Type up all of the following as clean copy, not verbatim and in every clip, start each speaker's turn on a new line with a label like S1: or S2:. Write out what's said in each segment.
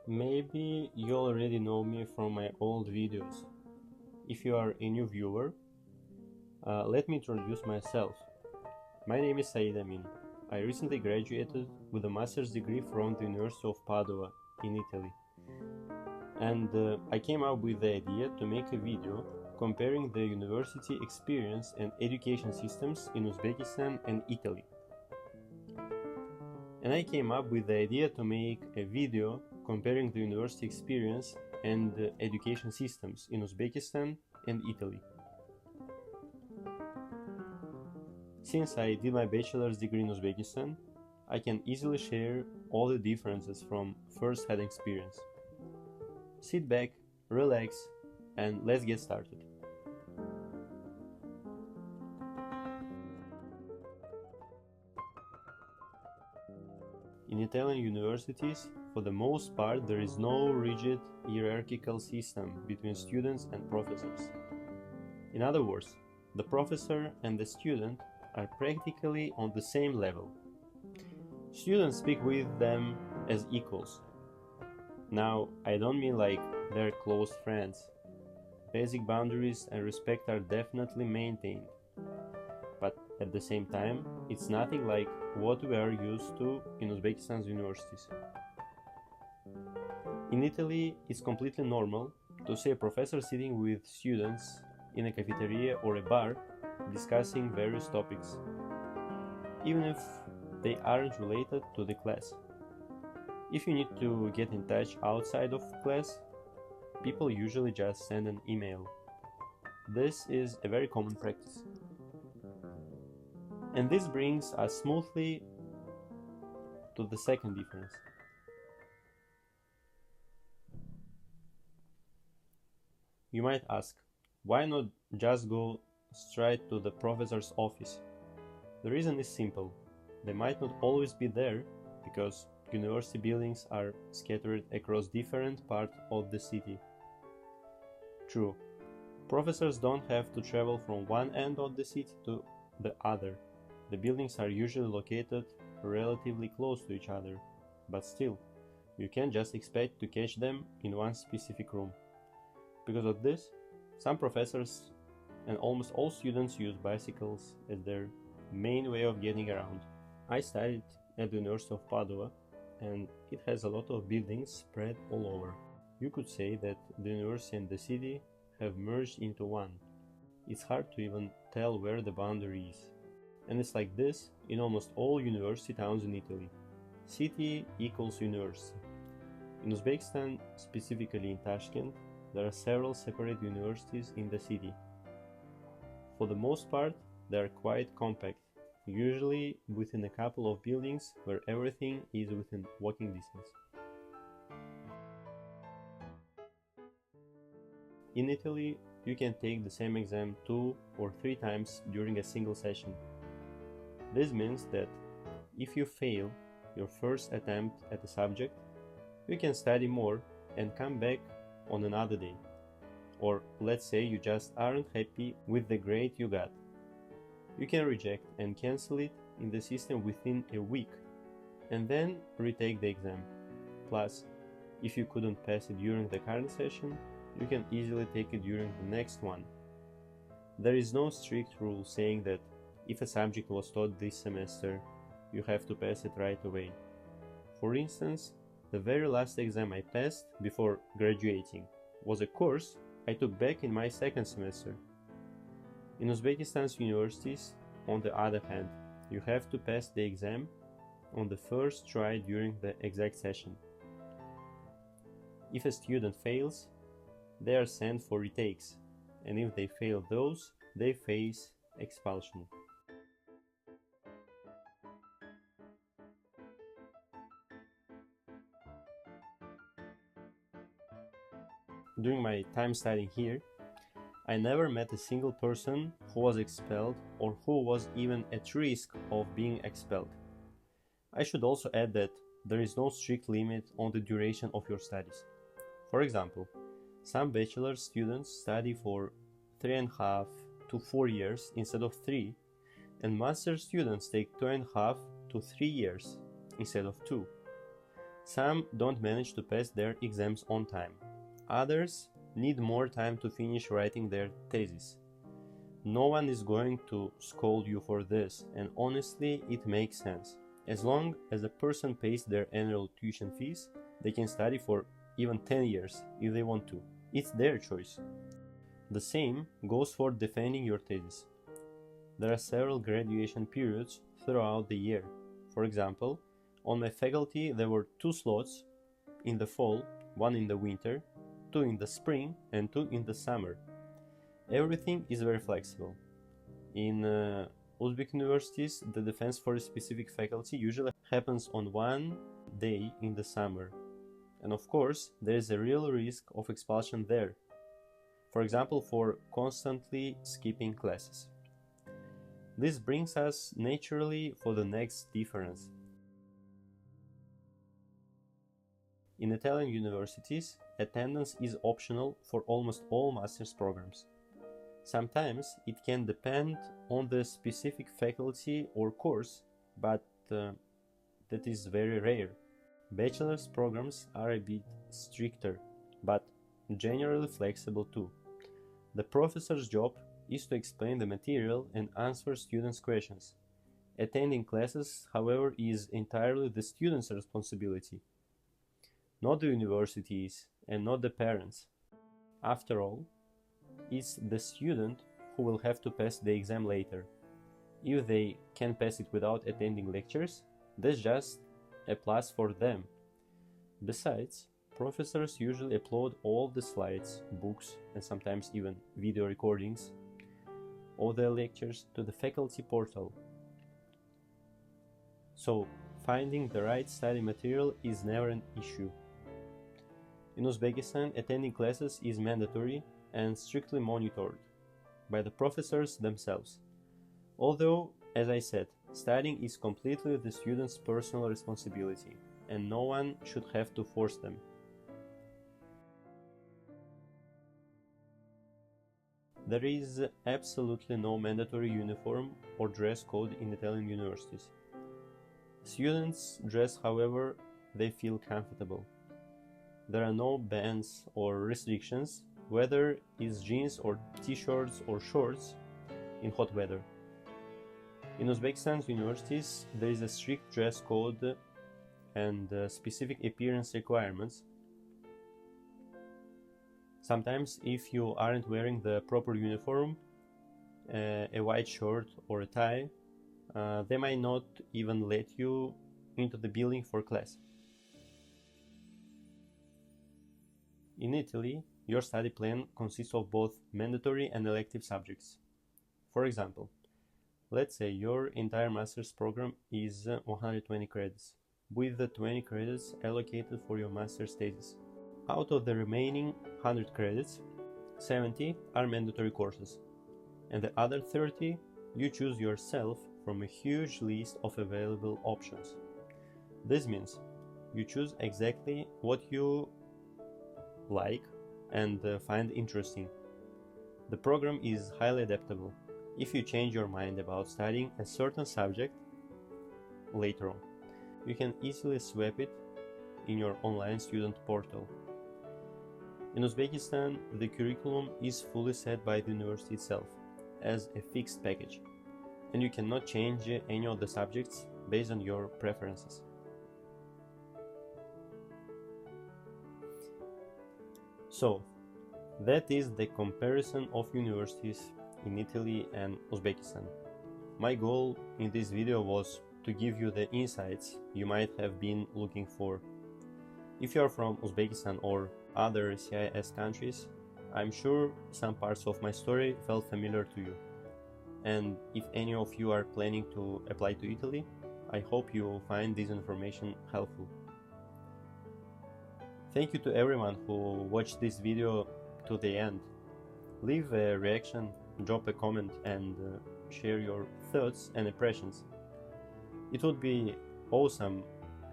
S1: Maybe you already know me from my old videos. If you are a new viewer, let me introduce myself. My name is Saidamin. I recently graduated with a master's degree from the University of Padua in Italy. And I came up with the idea to make a video comparing the university experience and education systems in Uzbekistan and Italy. And I came up with the idea to make a video comparing the university experience and the education systems in Uzbekistan and Italy. Since I did my bachelor's degree in Uzbekistan, I can easily share all the differences from first-hand experience. Sit back, relax, and let's get started. In Italian universities, for the most part, there is no rigid hierarchical system between students and professors. In other words, the professor and the student are practically on the same level. Students speak with them as equals. Now, I don't mean like they're close friends. Basic boundaries and respect are definitely maintained. But at the same time, it's nothing like what we are used to in Uzbekistan's universities. In Italy, it's completely normal to see a professor sitting with students in a cafeteria or a bar discussing various topics, even if they aren't related to the class. If you need to get in touch outside of class, people usually just send an email. This is a very common practice. And this brings us smoothly to the second difference. You might ask, why not just go straight to the professor's office? The reason is simple. They might not always be there because university buildings are scattered across different parts of the city. True, professors don't have to travel from one end of the city to the other. The buildings are usually located relatively close to each other, but still, you can't just expect to catch them in one specific room. Because of this, some professors and almost all students use bicycles as their main way of getting around. I studied at the University of Padua, and it has a lot of buildings spread all over. You could say that the university and the city have merged into one. It's hard to even tell where the boundary is. And it's like this in almost all university towns in Italy. City equals university. In Uzbekistan, specifically in Tashkent, there are several separate universities in the city. For the most part, they are quite compact, usually within a couple of buildings where everything is within walking distance. In Italy, you can take the same exam 2 or 3 times during a single session. This means that if you fail your first attempt at a subject, you can study more and come back on another day. Or let's say you just aren't happy with the grade you got. You can reject and cancel it in the system within a week and then retake the exam. Plus, if you couldn't pass it during the current session, you can easily take it during the next one. There is no strict rule saying that if a subject was taught this semester, you have to pass it right away. For instance, the very last exam I passed before graduating was a course I took back in my second semester. In Uzbekistan's universities, on the other hand, you have to pass the exam on the first try during the exact session. If a student fails, they are sent for retakes, and if they fail those, they face expulsion. During my time studying here, I never met a single person who was expelled or who was even at risk of being expelled. I should also add that there is no strict limit on the duration of your studies. For example, some bachelor students study for 3.5 to 4 years instead of 3, and master students take 2.5 to 3 years instead of 2. Some don't manage to pass their exams on time. Others need more time to finish writing their thesis. No one is going to scold you for this, and honestly, it makes sense. As long as a person pays their annual tuition fees, they can study for even 10 years if they want to. It's their choice. The same goes for defending your thesis. There are several graduation periods throughout the year. For example, on my faculty there were 2 slots in the fall, 1 in the winter, 2 in the spring, and 2 in the summer. Everything is very flexible. In Uzbek universities, the defense for a specific faculty usually happens on one day in the summer. And of course, there is a real risk of expulsion there. For example, for constantly skipping classes. This brings us naturally for the next difference. In Italian universities, attendance is optional for almost all master's programs. Sometimes it can depend on the specific faculty or course, but that is very rare. Bachelor's programs are a bit stricter, but generally flexible too. The professor's job is to explain the material and answer students' questions. Attending classes, however, is entirely the student's responsibility, not the university's and not the parents. After all, it's the student who will have to pass the exam later. If they can pass it without attending lectures, that's just a plus for them. Besides, professors usually upload all the slides, books, and sometimes even video recordings of their lectures to the faculty portal. So, finding the right study material is never an issue. In Uzbekistan, attending classes is mandatory and strictly monitored by the professors themselves. Although, as I said, studying is completely the student's personal responsibility, and no one should have to force them. There is absolutely no mandatory uniform or dress code in Italian universities. Students dress however they feel comfortable. There are no bans or restrictions, whether it's jeans or t-shirts or shorts in hot weather. In Uzbekistan's universities, there is a strict dress code and specific appearance requirements. Sometimes, if you aren't wearing the proper uniform, a white shirt or a tie, they might not even let you into the building for class. In Italy, your study plan consists of both mandatory and elective subjects. For example, let's say your entire master's program is 120 credits, with the 20 credits allocated for your master's thesis. Out of the remaining 100 credits, 70 are mandatory courses, and the other 30 you choose yourself from a huge list of available options. This means you choose exactly what you like and find interesting. The program is highly adaptable. If you change your mind about studying a certain subject later on, you can easily swap it in your online student portal. In Uzbekistan, the curriculum is fully set by the university itself as a fixed package, and you cannot change any of the subjects based on your preferences. So, that is the comparison of universities in Italy and Uzbekistan. My goal in this video was to give you the insights you might have been looking for. If you are from Uzbekistan or other CIS countries, I'm sure some parts of my story felt familiar to you. And if any of you are planning to apply to Italy, I hope you will find this information helpful. Thank you to everyone who watched this video to the end. Leave a reaction, drop a comment, and share your thoughts and impressions. It would be awesome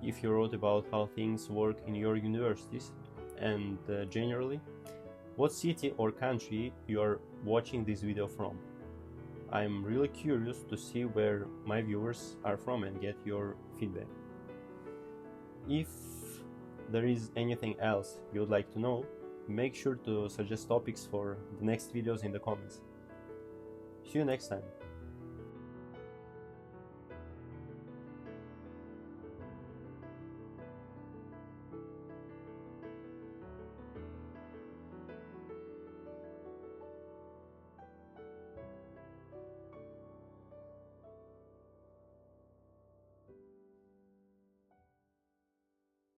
S1: if you wrote about how things work in your universities and generally what city or country you are watching this video from. I'm really curious to see where my viewers are from and get your feedback. If there is anything else you would like to know, make sure to suggest topics for the next videos in the comments. See you next time.